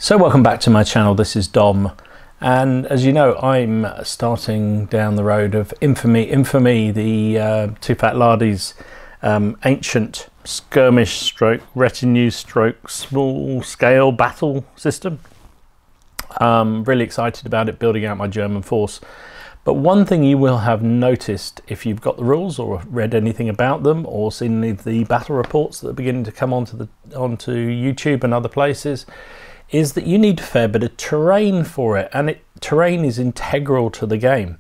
So welcome back to my channel. This is Dom, and as you know, I'm starting down the road of Infamy, the Two Fat Lardies ancient skirmish stroke retinue stroke small scale battle system. Really excited about it, building out my German force. But one thing you will have noticed if you've got the rules or read anything about them or seen any of the battle reports that are beginning to come onto YouTube and other places, is that you need a fair bit of terrain for it, and terrain is integral to the game.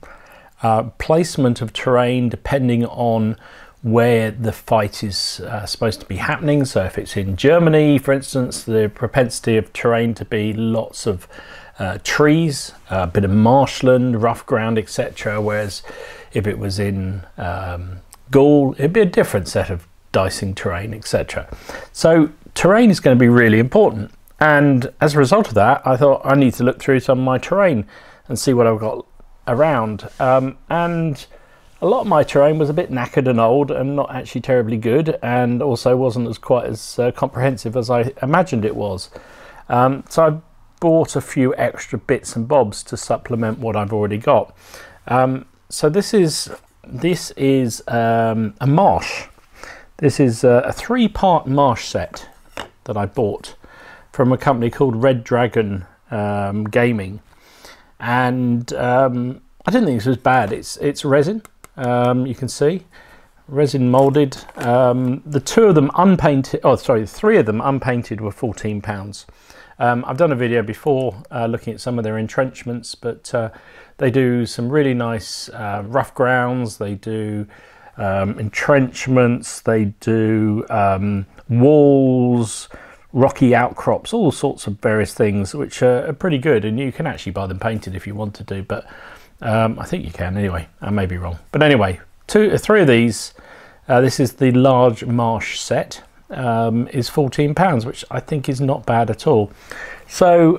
Placement of terrain depending on where the fight is supposed to be happening. So if it's in Germany, for instance, the propensity of terrain to be lots of trees, a bit of marshland, rough ground, etc. Whereas if it was in Gaul, it'd be a different set of dicing terrain, etc. So terrain is going to be really important. And as a result of that, I thought I need to look through some of my terrain and see what I've got around. And a lot of my terrain was a bit knackered and old and not actually terribly good, and also wasn't quite as comprehensive as I imagined it was. So I bought a few extra bits and bobs to supplement what I've already got. So this is a marsh. This is a 3-part marsh set that I bought from a company called Red Dragon Gaming, and I didn't think this was bad. It's resin, you can see, resin molded. The 2 of them unpainted, oh sorry, 3 of them unpainted were £14. I've done a video before looking at some of their entrenchments, but they do some really nice rough grounds, they do entrenchments, they do walls, rocky outcrops, all sorts of various things which are pretty good, and you can actually buy them painted if you want to do, but I think you can anyway. I may be wrong, but anyway, 3 of these, this is the large marsh set, is £14, which I think is not bad at all. So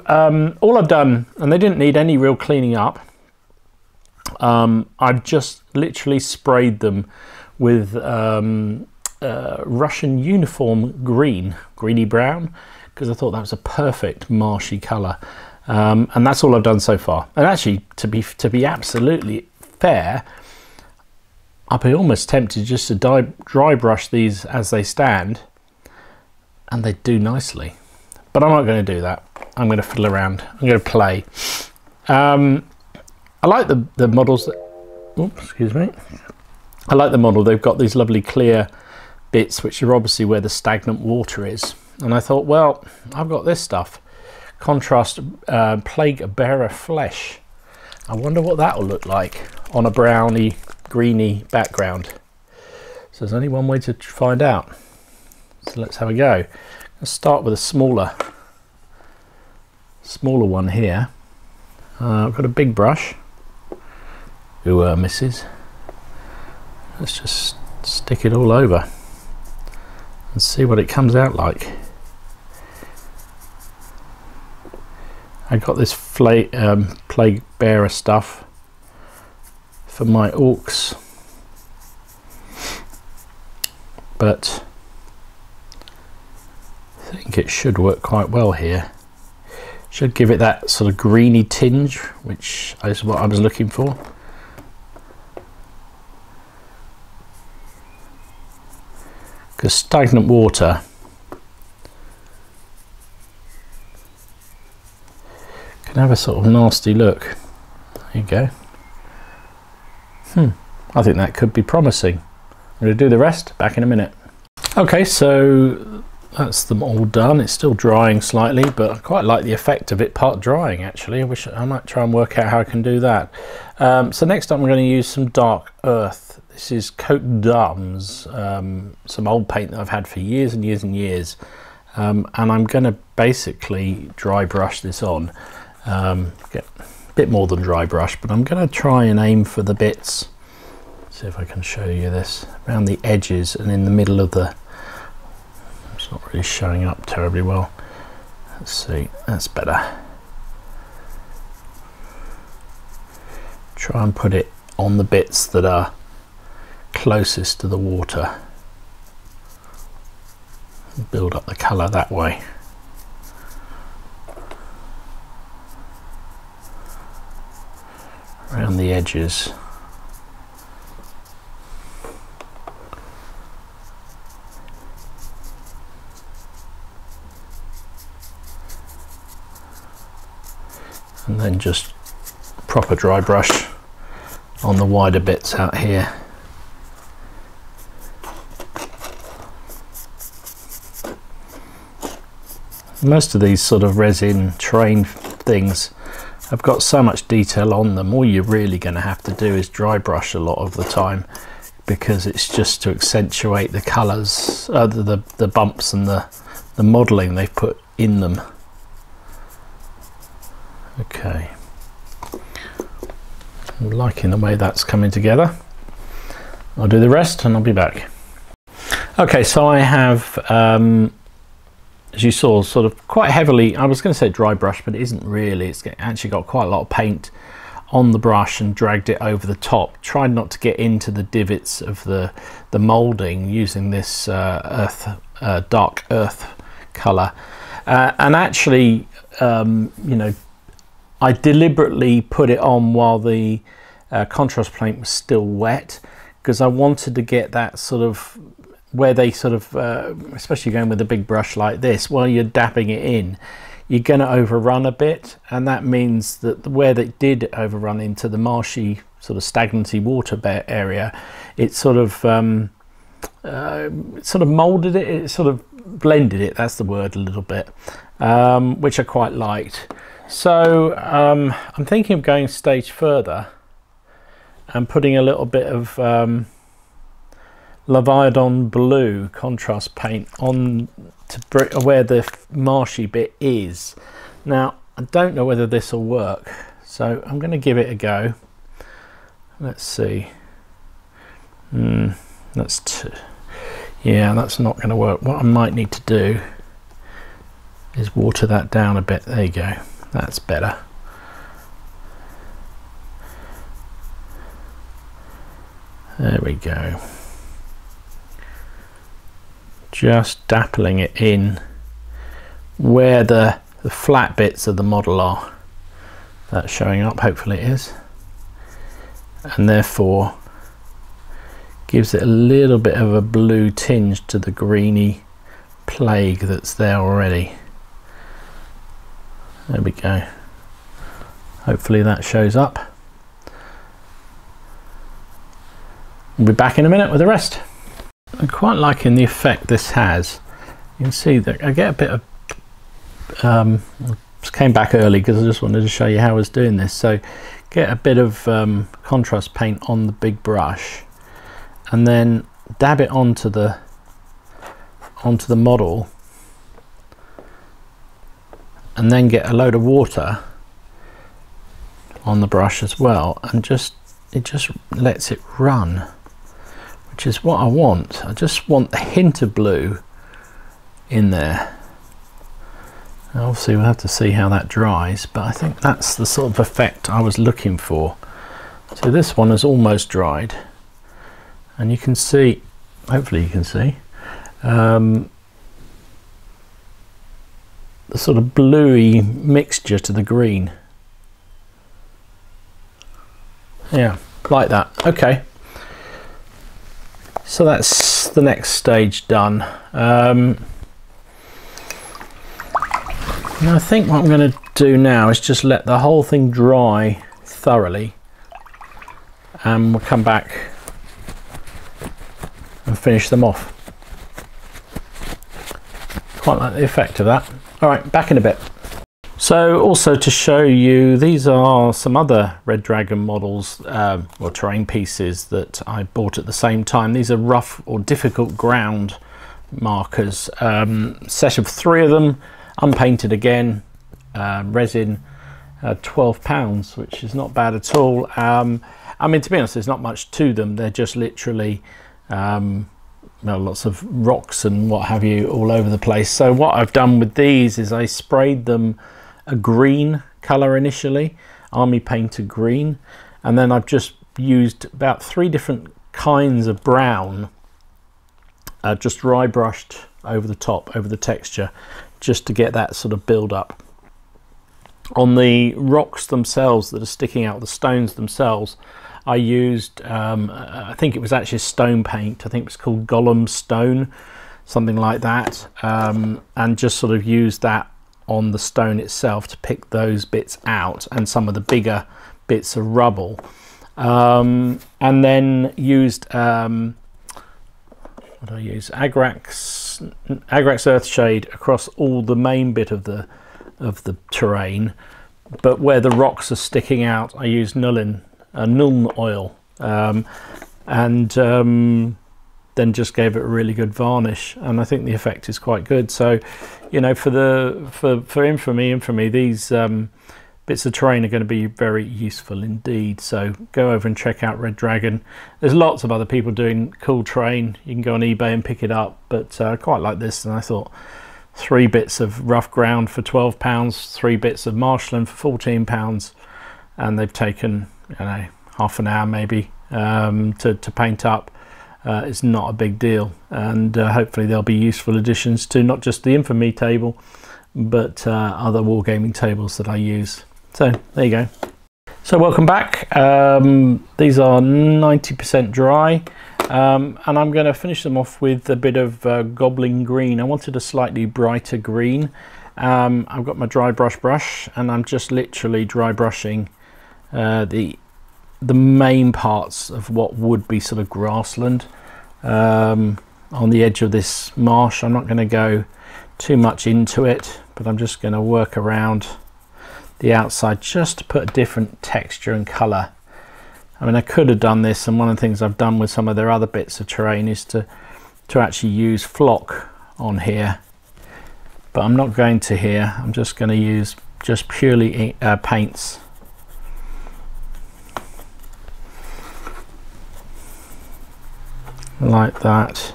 all I've done, and they didn't need any real cleaning up, I've just literally sprayed them with Russian uniform greeny brown, because I thought that was a perfect marshy colour, and that's all I've done so far. And actually, to be absolutely fair, I'd be almost tempted just to dry brush these as they stand, and they do nicely, but I'm not going to do that. I'm going to fiddle around, I'm going to play. I like the models that, oops, excuse me, I like the model. They've got these lovely clear bits which are obviously where the stagnant water is, and I thought, well, I've got this stuff, contrast plague bearer flesh. I wonder what that will look like on a browny greeny background. So there's only one way to find out, so let's have a go. Let's start with a smaller one here. I've got a big brush. Ooh, misses. Let's just stick it all over and see what it comes out like. I got this plague bearer stuff for my orcs, but I think it should work quite well here. Should give it that sort of greeny tinge, which is what I was looking for. Because stagnant water can have a sort of nasty look. There you go. I think that could be promising. I'm going to do the rest, back in a minute. Okay, so that's them all done. It's still drying slightly, but I quite like the effect of it part drying actually. I might try and work out how I can do that. So next up I'm going to use some dark earth. This is Cote d'Armes, some old paint that I've had for years and years and years, and I'm going to basically dry brush this on. Get a bit more than dry brush, but I'm going to try and aim for the bits. See if I can show you this around the edges and in the middle of the. It's not really showing up terribly well. Let's see, that's better. Try and put it on the bits that are closest to the water. Build up the colour that way. around the edges. And then just proper dry brush on the wider bits out here. Most of these sort of resin train things have got so much detail on them. All you're really going to have to do is dry brush a lot of the time, because it's just to accentuate the colours, the bumps and the modelling they've put in them. Okay, I'm liking the way that's coming together. I'll do the rest and I'll be back. Okay, so I have, as you saw, sort of quite heavily, I was going to say dry brush, but it isn't really. It's actually got quite a lot of paint on the brush and dragged it over the top. Tried not to get into the divots of the moulding using this dark earth colour. And actually, you know, I deliberately put it on while the contrast paint was still wet, because I wanted to get that sort of, where they sort of, especially going with a big brush like this, while you're dabbing it in, you're going to overrun a bit, and that means that where they did overrun into the marshy, sort of stagnancy water area, it sort of moulded it, it sort of blended it, that's the word, a little bit, which I quite liked. So I'm thinking of going a stage further and putting a little bit of Leviathan blue contrast paint on to where the marshy bit is. Now, I don't know whether this will work, so I'm going to give it a go. Let's see. Yeah, that's not going to work. What I might need to do is water that down a bit. There you go. That's better. There we go. Just dappling it in where the flat bits of the model are. That's showing up, hopefully it is. And therefore gives it a little bit of a blue tinge to the greeny plague that's there already. There we go. Hopefully that shows up. We'll be back in a minute with the rest. I'm quite liking the effect this has. You can see that I get a bit of just came back early because I just wanted to show you how I was doing this. So get a bit of contrast paint on the big brush and then dab it onto the model, and then get a load of water on the brush as well, and it just lets it run, which is what I want. I just want a hint of blue in there. Obviously we'll have to see how that dries, but I think that's the sort of effect I was looking for. So this one is almost dried, and you can see, hopefully you can see, the sort of bluey mixture to the green. Yeah, like that. Okay, so that's the next stage done. And I think what I'm going to do now is just let the whole thing dry thoroughly, and we'll come back and finish them off. Quite like the effect of that. All right, back in a bit. So also to show you, these are some other Red Dragon models or terrain pieces that I bought at the same time. These are rough or difficult ground markers, set of 3 of them, unpainted again, resin, £12, which is not bad at all. I mean, to be honest, there's not much to them. They're just literally lots of rocks and what have you all over the place. So what I've done with these is I sprayed them a green colour initially, army painter green, and then I've just used about 3 different kinds of brown, just dry brushed over the top, over the texture, just to get that sort of build up. On the rocks themselves that are sticking out, the stones themselves, I used, I think it was actually stone paint. I think it was called Gollum Stone, something like that, and just sort of used that on the stone itself to pick those bits out and some of the bigger bits of rubble. And then used, what did I use? Agrax Earthshade across all the main bit of the terrain, but where the rocks are sticking out, I used Nuln oil, and then just gave it a really good varnish, and I think the effect is quite good. So, you know, for Infamy, these bits of terrain are going to be very useful indeed. So go over and check out Red Dragon. There's lots of other people doing cool terrain. You can go on eBay and pick it up, but I quite like this, and I thought 3 bits of rough ground for £12, 3 bits of marshland for £14, and they've taken, you know, half an hour maybe to paint up. It's not a big deal, and hopefully they'll be useful additions to not just the Infamy table, but other wargaming tables that I use. So there you go. So welcome back. These are 90% dry, and I'm going to finish them off with a bit of goblin green. I wanted a slightly brighter green. I've got my Drybrush brush, and I'm just literally dry brushing the main parts of what would be sort of grassland on the edge of this marsh. I'm not going to go too much into it, but I'm just going to work around the outside just to put a different texture and colour. I mean, I could have done this, and one of the things I've done with some of their other bits of terrain is to actually use flock on here, but I'm not going to here. I'm just going to use just purely paints. Like that.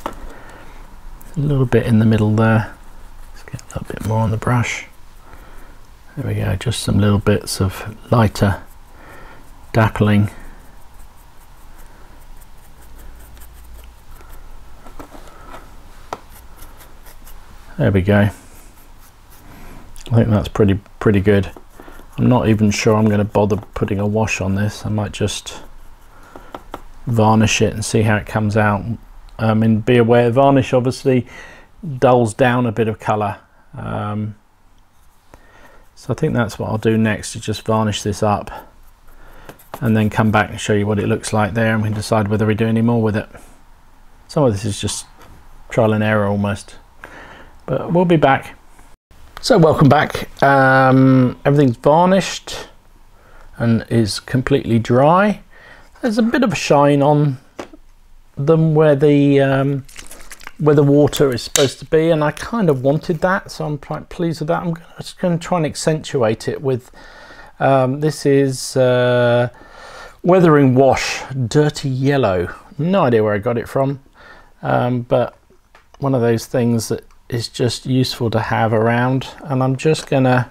A little bit in the middle there. Let's get a little bit more on the brush. There we go, just some little bits of lighter dappling. There we go. I think that's pretty good. I'm not even sure I'm going to bother putting a wash on this. I might just varnish it and see how it comes out. And be aware, varnish obviously dulls down a bit of colour. So I think that's what I'll do next, is just varnish this up and then come back and show you what it looks like there, and we can decide whether we do any more with it. Some of this is just trial and error almost, but we'll be back. So welcome back. Everything's varnished and is completely dry. There's a bit of a shine on them where the water is supposed to be, and I kind of wanted that, so I'm quite pleased with that. I'm just going to try and accentuate it with this is Weathering Wash Dirty Yellow. No idea where I got it from, but one of those things that is just useful to have around, and I'm just going to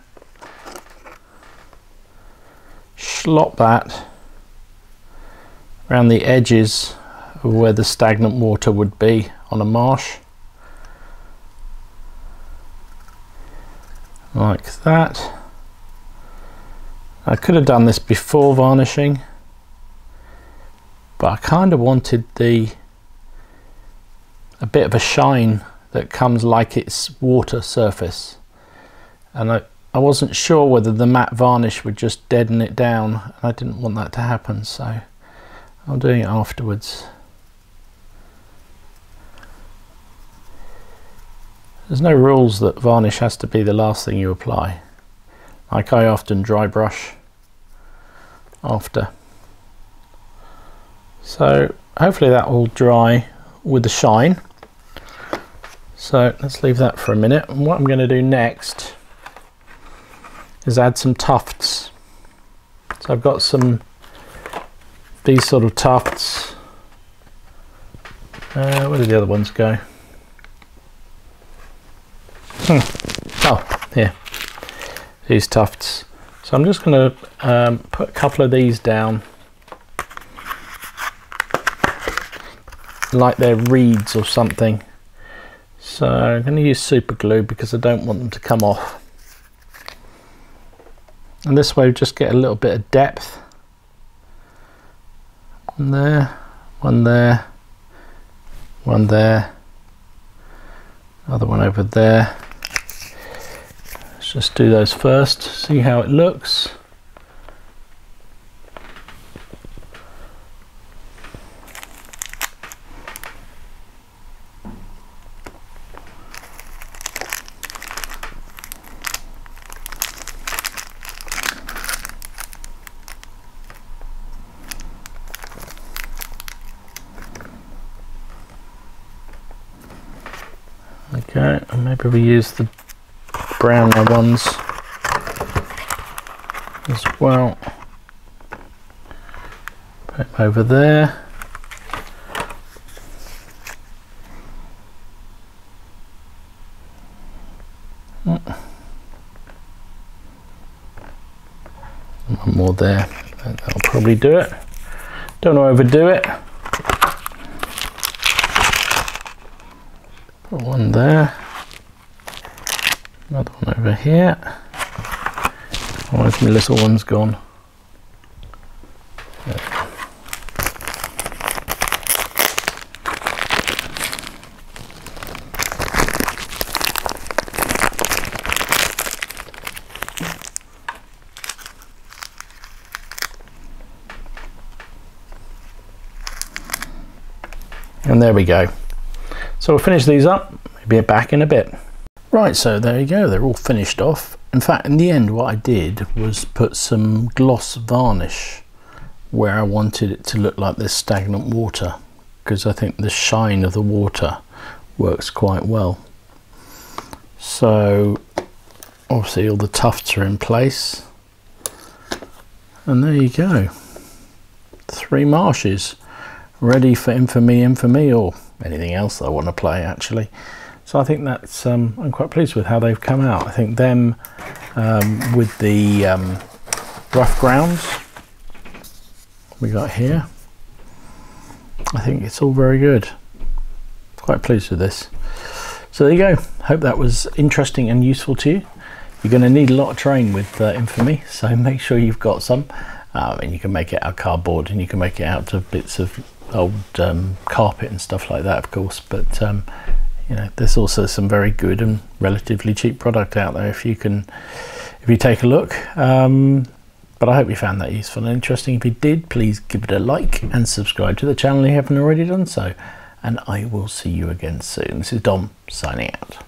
slop that around the edges where the stagnant water would be on a marsh, like that. I could have done this before varnishing, but I kind of wanted a bit of a shine that comes like it's water surface, and I wasn't sure whether the matte varnish would just deaden it down, and I didn't want that to happen, so I'm doing it afterwards. There's no rules that varnish has to be the last thing you apply. Like, I often dry brush after. So hopefully that will dry with the shine. So let's leave that for a minute. And what I'm going to do next is add some tufts. So I've got these sort of tufts. Where did the other ones go? Oh, here, these tufts. So I'm just going to put a couple of these down like they're reeds or something. So I'm going to use super glue because I don't want them to come off. And this way we just get a little bit of depth. One there, one there, one there, another one over there. Let's just do those first, see how it looks. Okay, and maybe we use the browner ones as well. Put them over there. One more there, that'll probably do it. Don't want to overdo it. Put one there, another one over here. Otherwise my little one's gone. There. And there we go. So we'll finish these up, we'll be back in a bit. Right, so there you go, they're all finished off. In fact, in the end, what I did was put some gloss varnish where I wanted it to look like this stagnant water, because I think the shine of the water works quite well. So obviously all the tufts are in place. And there you go. 3 Marshes ready for Infamy, or anything else that I want to play actually. So I think that's I'm quite pleased with how they've come out. I think them with the rough grounds we got here, I think it's all very good. Quite pleased with this. So there you go. Hope that was interesting and useful to you. You're going to need a lot of terrain with Infamy, so make sure you've got some. And you can make it out of cardboard, and you can make it out of bits of old carpet and stuff like that, of course. But you know, there's also some very good and relatively cheap product out there if you take a look. But I hope you found that useful and interesting. If you did, please give it a like and subscribe to the channel if you haven't already done so. And I will see you again soon. This is Dom signing out.